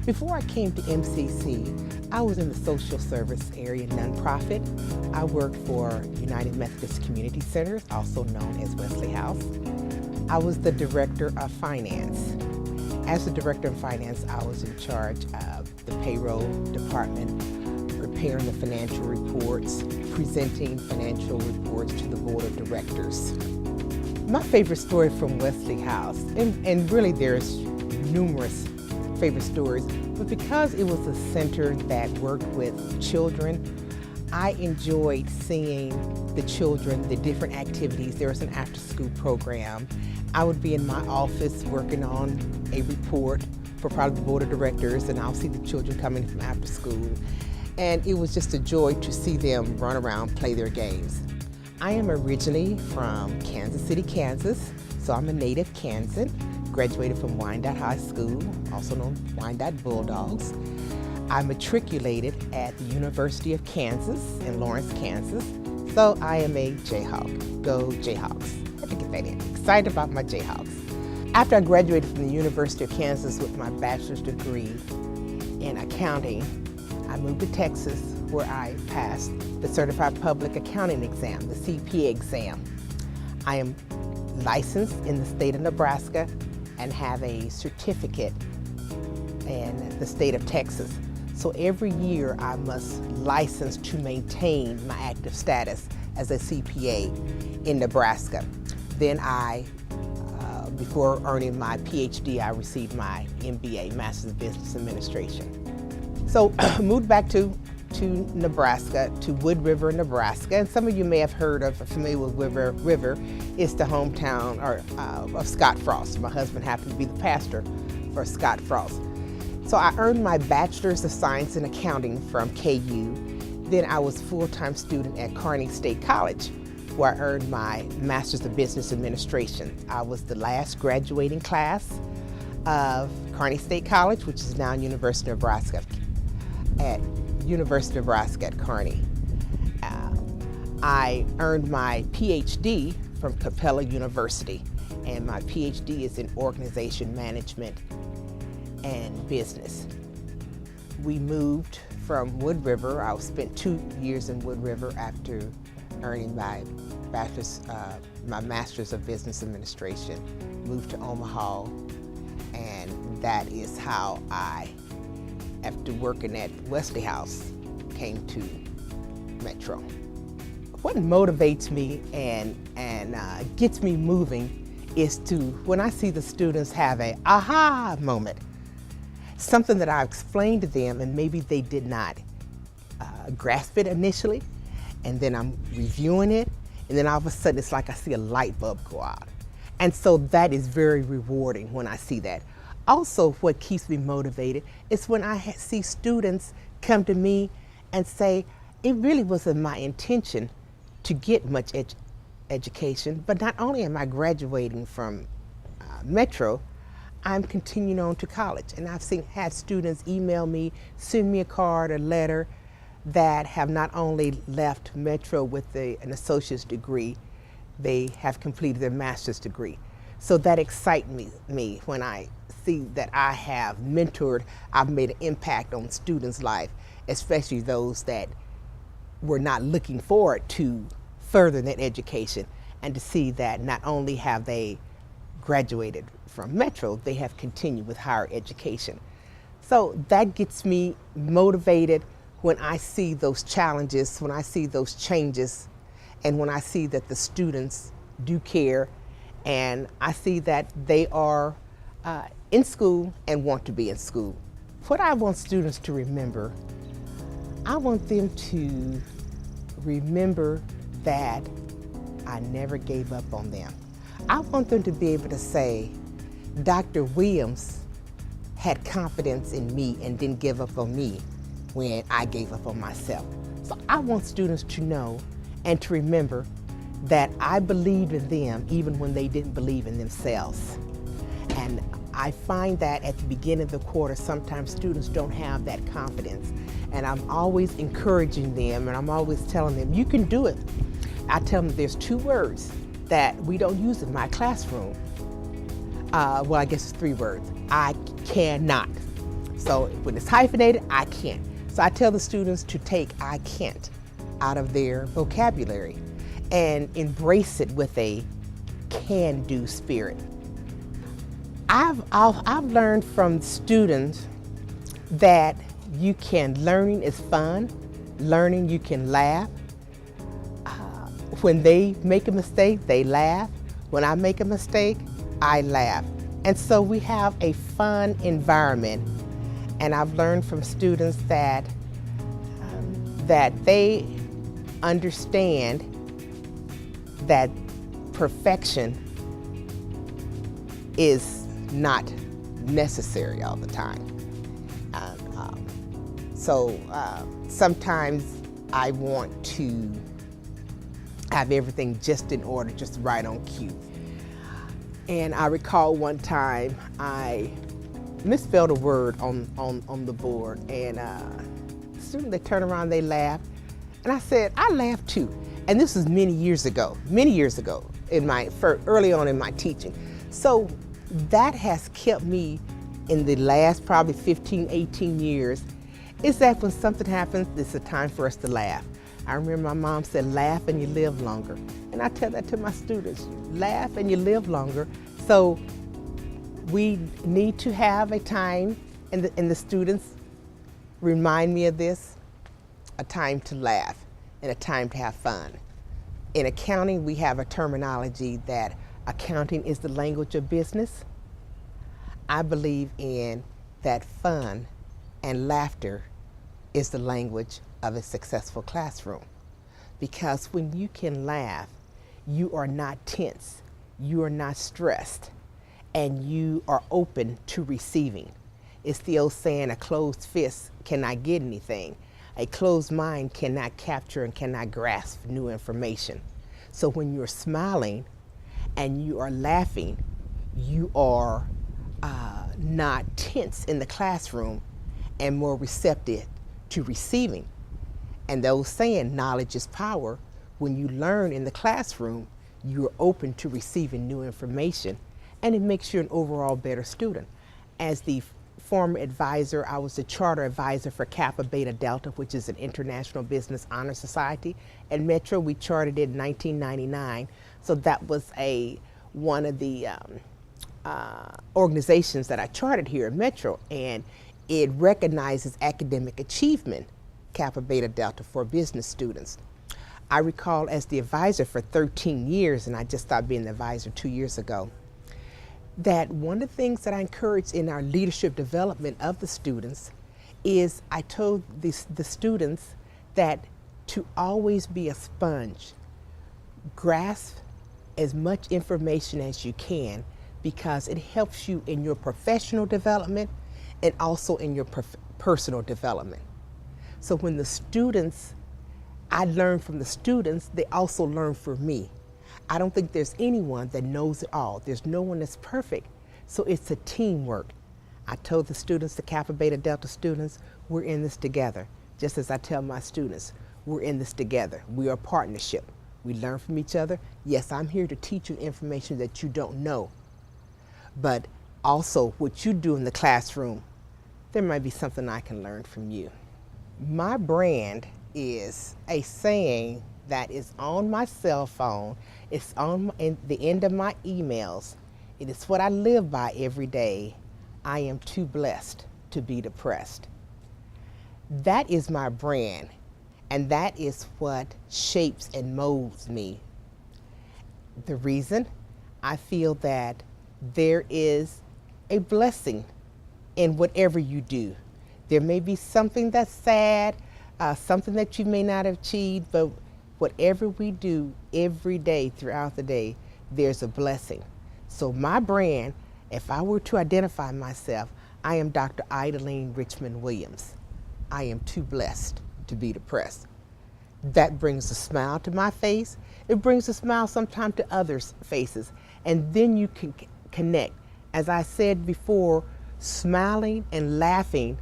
Before I came to MCC, I was in the social service area nonprofit. I worked for United Methodist Community Centers, also known as Wesley House. I was the director of finance. As the director of finance, I was in charge of the payroll department, preparing the financial reports, presenting financial reports to the board of directors. My favorite story from Wesley House, and really there's numerous favorite stories, but because it was a center that worked with children, I enjoyed seeing the children, the different activities. There was an after-school program. I would be in my office working on a report for probably the board of directors, and I'll see the children coming from after school. And it was just a joy to see them run around, play their games. I am originally from Kansas City, Kansas, so I'm a native Kansan. Graduated from Wyandotte High School, also known as Wyandotte Bulldogs. I matriculated at the University of Kansas in Lawrence, Kansas. So I am a Jayhawk. Go Jayhawks. I had to get that in. Excited about my Jayhawks. After I graduated from the University of Kansas with my bachelor's degree in accounting, I moved to Texas where I passed the Certified Public Accounting exam, the CPA exam. I am licensed in the state of Nebraska and have a certificate in the state of Texas. So every year I must license to maintain my active status as a CPA in Nebraska. Then before earning my PhD, I received my MBA, Master's of Business Administration. So moved back to Nebraska, to Wood River, Nebraska. And some of you may have heard of, familiar with Wood River. It's the hometown of Scott Frost. My husband happened to be the pastor for Scott Frost. So I earned my Bachelor's of Science in Accounting from KU. Then I was a full-time student at Kearney State College, where I earned my Master's of Business Administration. I was the last graduating class of Kearney State College, which is now University of Nebraska, at University of Nebraska at Kearney. I earned my PhD from Capella University, and my PhD is in organization management and business. We moved from Wood River. I spent 2 years in Wood River after earning my Master's of Business Administration. Moved to Omaha, and that is how I, after working at Wesley House, came to Metro. What motivates me and gets me moving is when I see the students have a aha moment, something that I explained to them and maybe they did not grasp it initially, and then I'm reviewing it, and then all of a sudden it's like I see a light bulb go out. And so that is very rewarding when I see that. Also, what keeps me motivated is when I see students come to me and say, it really wasn't my intention to get much education, but not only am I graduating from Metro, I'm continuing on to college. And I've had students email me, send me a card, a letter, that have not only left Metro with an associate's degree, they have completed their master's degree. So that excites me when I see that I have mentored, I've made an impact on students' life, especially those that were not looking forward to further their education, and to see that not only have they graduated from Metro, they have continued with higher education. So that gets me motivated when I see those challenges, when I see those changes, and when I see that the students do care, and I see that they are in school and want to be in school. What I want students to remember, I want them to remember that I never gave up on them. I want them to be able to say, Dr. Williams had confidence in me and didn't give up on me when I gave up on myself. So I want students to know and to remember that I believed in them even when they didn't believe in themselves. And I find that at the beginning of the quarter, sometimes students don't have that confidence. And I'm always encouraging them, and I'm always telling them, you can do it. I tell them there's 2 words that we don't use in my classroom. Well, I guess it's 3 words. I cannot. So when it's hyphenated, I can't. So I tell the students to take I can't out of their vocabulary and embrace it with a can-do spirit. I've learned from students that learning is fun, learning you can laugh. When they make a mistake, they laugh. When I make a mistake, I laugh. And so we have a fun environment. And I've learned from students that they understand that perfection is not necessary all the time. So sometimes I want to have everything just in order, just right on cue. And I recall one time I misspelled a word on the board, and students, they turned around, they laughed, and I said, I laughed too. And this was many years ago, early on in my teaching. So that has kept me in the last probably 15, 18 years, is that when something happens, it's a time for us to laugh. I remember my mom said, laugh and you live longer. And I tell that to my students, laugh and you live longer. So we need to have a time, and the students remind me of this, a time to laugh and a time to have fun. In accounting, we have a terminology that accounting is the language of business. I believe in that fun and laughter is the language of a successful classroom. Because when you can laugh, you are not tense, you are not stressed, and you are open to receiving. It's the old saying, a closed fist cannot get anything. A closed mind cannot capture and cannot grasp new information. So when you're smiling and you are laughing, you are not tense in the classroom and more receptive to receiving. And those saying, knowledge is power. When you learn in the classroom, you're open to receiving new information, and it makes you an overall better student. As the former advisor, I was the charter advisor for Kappa Beta Delta, which is an international business honor society. At Metro, we chartered it in 1999. So that was one of the organizations that I chartered here at Metro, and it recognizes academic achievement, Kappa Beta Delta, for business students. I recall as the advisor for 13 years, and I just stopped being the advisor 2 years ago, that one of the things that I encourage in our leadership development of the students is I told the students that to always be a sponge, grasp as much information as you can, because it helps you in your professional development and also in your personal development. So when the students, I learn from the students, they also learn from me. I don't think there's anyone that knows it all. There's no one that's perfect. So it's a teamwork. I told the students, the Kappa Beta Delta students, we're in this together. Just as I tell my students, we're in this together. We are a partnership. We learn from each other. Yes, I'm here to teach you information that you don't know. But also what you do in the classroom, there might be something I can learn from you. My brand is a saying that is on my cell phone. It's on the end of my emails. It is what I live by every day. I am too blessed to be depressed. That is my brand, and that is what shapes and molds me. The reason I feel that there is a blessing in whatever you do. There may be something that's sad, something that you may not have achieved, but whatever we do every day throughout the day, there's a blessing. So my brand, if I were to identify myself, I am Dr. Idalene Richmond Williams. I am too blessed to be depressed. That brings a smile to my face. It brings a smile sometimes to others' faces. And then you can connect. As I said before, smiling and laughing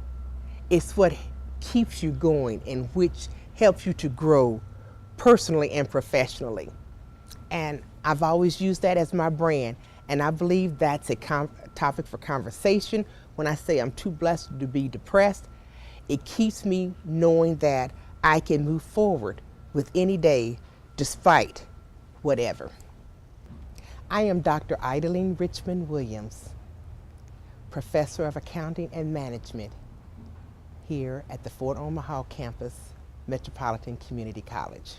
is what keeps you going and which helps you to grow personally and professionally. And I've always used that as my brand. And I believe that's a topic for conversation when I say I'm too blessed to be depressed, it keeps me knowing that I can move forward with any day despite whatever. I am Dr. Idalene Richmond Williams, Professor of Accounting and Management here at the Fort Omaha campus, Metropolitan Community College.